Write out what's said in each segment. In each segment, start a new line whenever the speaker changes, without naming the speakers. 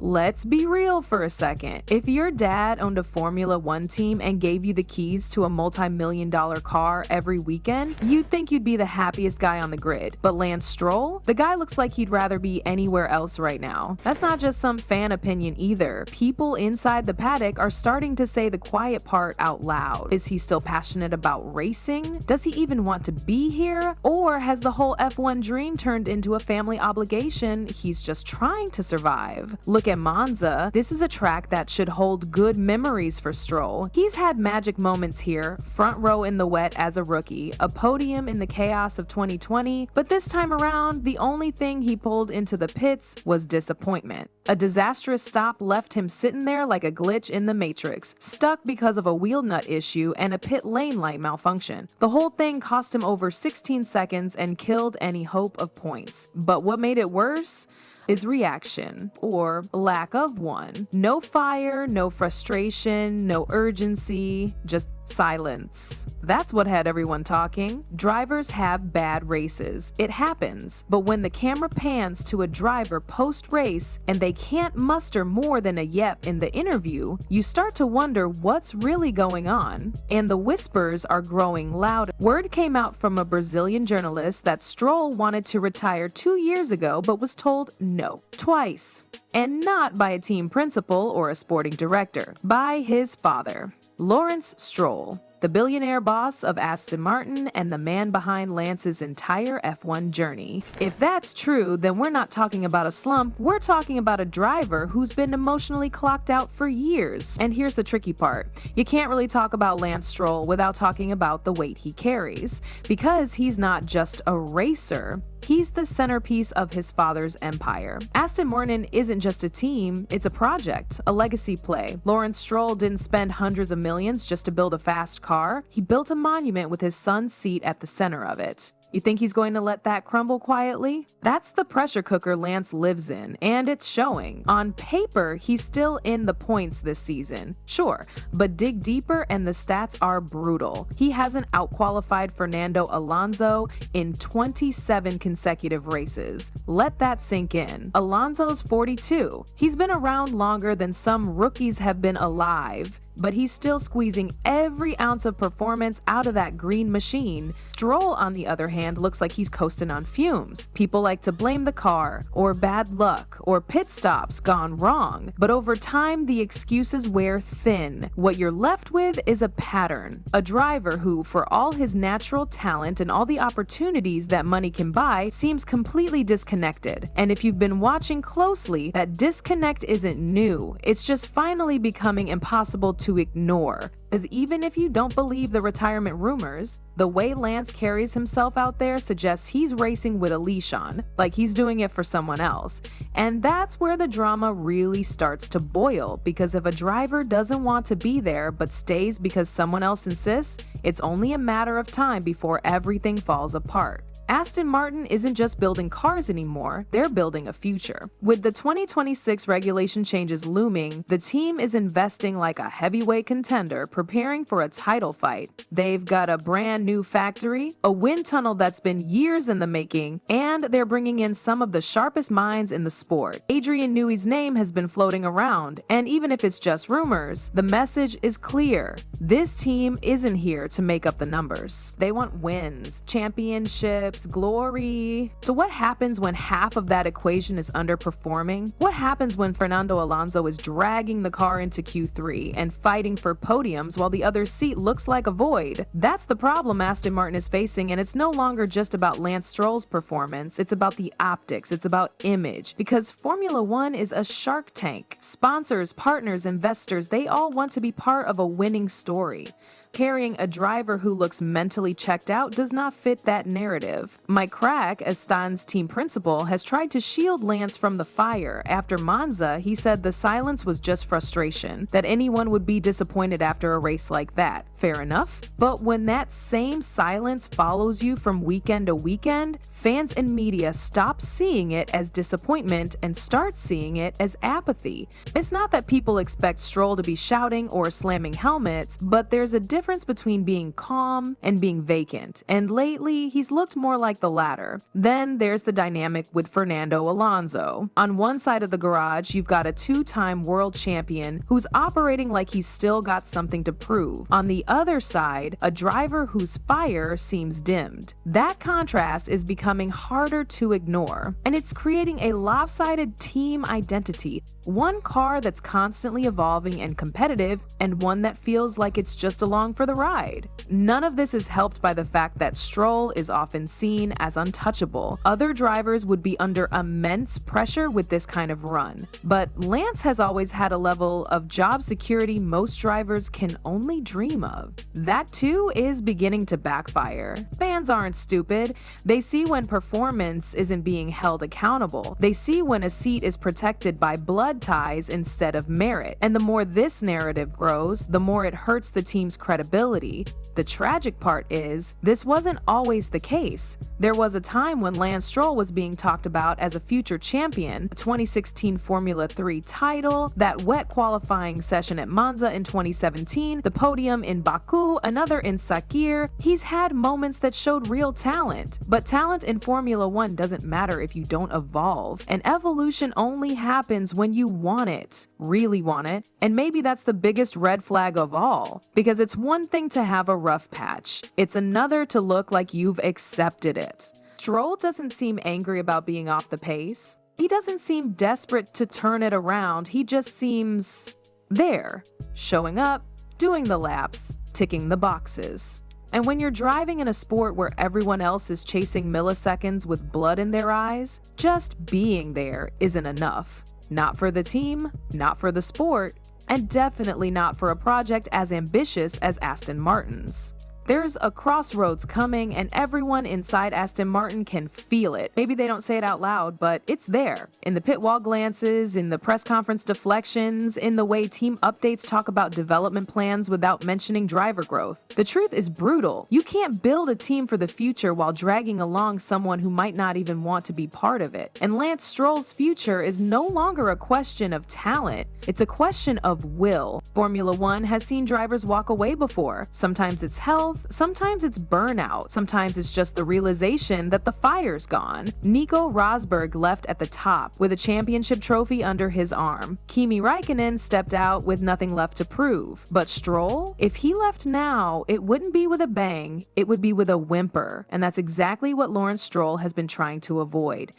Let's be real for a second. If your dad owned a Formula One team and gave you the keys to a multi-million-dollar car every weekend, you'd think you'd be the happiest guy on the grid. But Lance Stroll? The guy looks like he'd rather be anywhere else right now. That's not just some fan opinion either. People inside the paddock are starting to say the quiet part out loud. Is he still passionate about racing? Does he even want to be here? Or has the whole F1 dream turned into a family obligation he's just trying to survive? Look at Monza. This is a track that should hold good memories for Stroll. He's had magic moments here, front row in the wet as a rookie, a podium in the chaos of 2020, but this time around, the only thing he pulled into the pits was disappointment. A disastrous stop left him sitting there like a glitch in the Matrix, stuck because of a wheel nut issue and a pit lane light malfunction. The whole thing cost him over 16 seconds and killed any hope of points. But what made it worse is reaction, or lack of one. No fire, no frustration, no urgency, just silence. That's what had everyone talking. Drivers have bad races. It happens. But when the camera pans to a driver post-race and they can't muster more than a yep in the interview, you start to wonder what's really going on. And the whispers are growing louder. Word came out from a Brazilian journalist that Stroll wanted to retire 2 years ago but was told no, twice. And not by a team principal or a sporting director, by his father. Lance Stroll, the billionaire boss of Aston Martin and the man behind Lance's entire F1 journey. If that's true, then we're not talking about a slump, we're talking about a driver who's been emotionally clocked out for years. And here's the tricky part. You can't really talk about Lance Stroll without talking about the weight he carries, because he's not just a racer. He's the centerpiece of his father's empire. Aston Martin isn't just a team, it's a project, a legacy play. Lance Stroll didn't spend hundreds of millions just to build a fast car. He built a monument with his son's seat at the center of it. You think he's going to let that crumble quietly? That's the pressure cooker Lance lives in, and it's showing. On paper, he's still in the points this season, sure, but dig deeper and the stats are brutal. He hasn't outqualified Fernando Alonso in 27 consecutive races. Let that sink in. Alonso's 42. He's been around longer than some rookies have been alive, but he's still squeezing every ounce of performance out of that green machine. Stroll, on the other hand, looks like he's coasting on fumes. People like to blame the car, or bad luck, or pit stops gone wrong. But over time, the excuses wear thin. What you're left with is a pattern. A driver who, for all his natural talent and all the opportunities that money can buy, seems completely disconnected. And if you've been watching closely, that disconnect isn't new. It's just finally becoming impossible to ignore. Because even if you don't believe the retirement rumors, the way Lance carries himself out there suggests he's racing with a leash on, like he's doing it for someone else. And that's where the drama really starts to boil, because if a driver doesn't want to be there but stays because someone else insists, it's only a matter of time before everything falls apart. Aston Martin isn't just building cars anymore, they're building a future. With the 2026 regulation changes looming, the team is investing like a heavyweight contender preparing for a title fight. They've got a brand new factory, a wind tunnel that's been years in the making, and they're bringing in some of the sharpest minds in the sport. Adrian Newey's name has been floating around, and even if it's just rumors, the message is clear. This team isn't here to make up the numbers. They want wins, championships, glory. So what happens when half of that equation is underperforming? What happens when Fernando Alonso is dragging the car into Q3 and fighting for podiums while the other seat looks like a void? That's the problem Aston Martin is facing, and it's no longer just about Lance Stroll's performance, it's about the optics, it's about image. Because Formula One is a shark tank. Sponsors, partners, investors, they all want to be part of a winning story. Carrying a driver who looks mentally checked out does not fit that narrative. Mike Crack, Aston's team principal, has tried to shield Lance from the fire. After Monza, he said the silence was just frustration, that anyone would be disappointed after a race like that. Fair enough. But when that same silence follows you from weekend to weekend, fans and media stop seeing it as disappointment and start seeing it as apathy. It's not that people expect Stroll to be shouting or slamming helmets, but there's a difference difference between being calm and being vacant, and lately he's looked more like the latter. Then there's the dynamic with Fernando Alonso. On one side of the garage, you've got a two-time world champion who's operating like he's still got something to prove. On the other side, a driver whose fire seems dimmed. That contrast is becoming harder to ignore, and it's creating a lopsided team identity. One car that's constantly evolving and competitive, and one that feels like it's just along for the ride. None of this is helped by the fact that Stroll is often seen as untouchable. Other drivers would be under immense pressure with this kind of run. But Lance has always had a level of job security most drivers can only dream of. That too is beginning to backfire. Fans aren't stupid. They see when performance isn't being held accountable. They see when a seat is protected by blood ties instead of merit. And the more this narrative grows, the more it hurts the team's credibility. The tragic part is, this wasn't always the case. There was a time when Lance Stroll was being talked about as a future champion, a 2016 Formula 3 title, that wet qualifying session at Monza in 2017, the podium in Baku, another in Sakir. He's had moments that showed real talent, but talent in Formula 1 doesn't matter if you don't evolve, and evolution only happens when you want it, really want it, and maybe that's the biggest red flag of all, because it's one thing to have a rough patch, it's another to look like you've accepted it. Stroll doesn't seem angry about being off the pace. He doesn't seem desperate to turn it around, he just seems there, showing up, doing the laps, ticking the boxes. And when you're driving in a sport where everyone else is chasing milliseconds with blood in their eyes, just being there isn't enough. Not for the team, not for the sport, and definitely not for a project as ambitious as Aston Martin's. There's a crossroads coming, and everyone inside Aston Martin can feel it. Maybe they don't say it out loud, but it's there. In the pit wall glances, in the press conference deflections, in the way team updates talk about development plans without mentioning driver growth. The truth is brutal. You can't build a team for the future while dragging along someone who might not even want to be part of it. And Lance Stroll's future is no longer a question of talent. It's a question of will. Formula 1 has seen drivers walk away before. Sometimes it's health, sometimes it's burnout, sometimes it's just the realization that the fire's gone. Nico Rosberg left at the top with a championship trophy under his arm. Kimi Räikkönen stepped out with nothing left to prove. But Stroll? If he left now, it wouldn't be with a bang, it would be with a whimper. And that's exactly what Lawrence Stroll has been trying to avoid.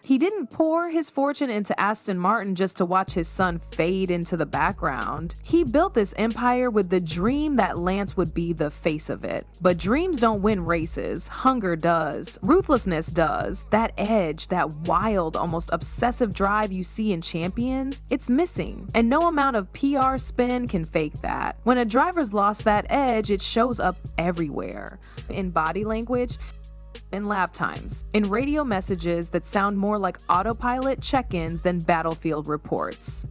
He didn't pour his fortune into Aston Martin just to watch his son fade into the background. He built this empire with the dream that Lance would be the face of it. But dreams don't win races. Hunger does. Ruthlessness does. That edge, that wild, almost obsessive drive you see in champions, it's missing. And no amount of PR spin can fake that. When a driver's lost that edge, it shows up everywhere. In body language, in lap times, in radio messages that sound more like autopilot check-ins than battlefield reports.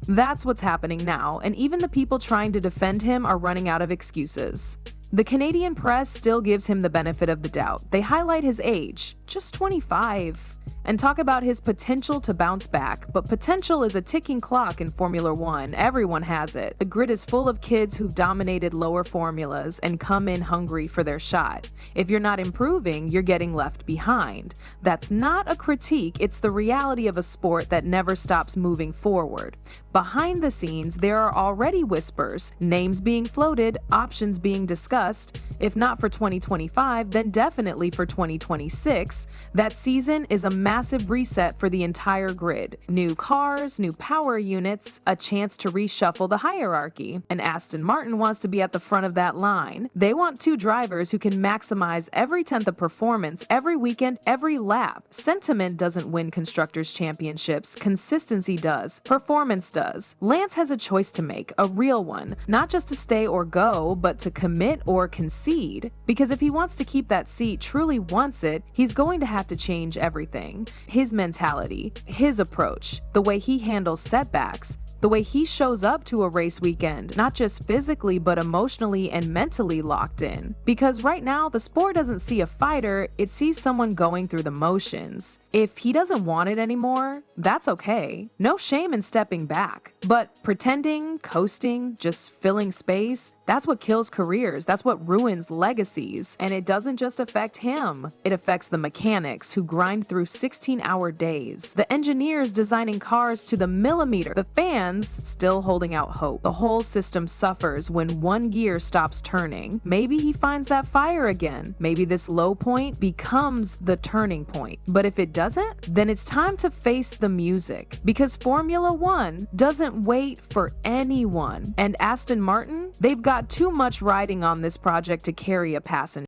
That's what's happening now, and even the people trying to defend him are running out of excuses. The Canadian press still gives him the benefit of the doubt. They highlight his age, just 25, and talk about his potential to bounce back. But potential is a ticking clock in Formula 1. Everyone has it. The grid is full of kids who've dominated lower formulas and come in hungry for their shot. If you're not improving, you're getting left behind. That's not a critique, it's the reality of a sport that never stops moving forward. Behind the scenes, there are already whispers, names being floated, options being discussed. If not for 2025, then definitely for 2026. That season is a massive reset for the entire grid. New cars, new power units, a chance to reshuffle the hierarchy. And Aston Martin wants to be at the front of that line. They want two drivers who can maximize every tenth of performance, every weekend, every lap. Sentiment doesn't win constructors' championships. Consistency does. Performance does. Lance has a choice to make, a real one. Not just to stay or go, but to commit or concede. Because if he wants to keep that seat, truly wants it, he's going to have to change everything. His mentality, his approach, the way he handles setbacks, The way he shows up to a race weekend, not just physically but emotionally and mentally locked in. Because right now, the sport doesn't see a fighter, it sees someone going through the motions. If he doesn't want it anymore, that's okay. No shame in stepping back. But pretending, coasting, just filling space, that's what kills careers, that's what ruins legacies. And it doesn't just affect him, it affects the mechanics who grind through 16-hour days, the engineers designing cars to the millimeter, the fans still holding out hope. The whole system suffers when one gear stops turning. Maybe he finds that fire again. Maybe this low point becomes the turning point. But if it doesn't, then it's time to face the music. Because Formula One doesn't wait for anyone. And Aston Martin, they've got too much riding on this project to carry a passenger.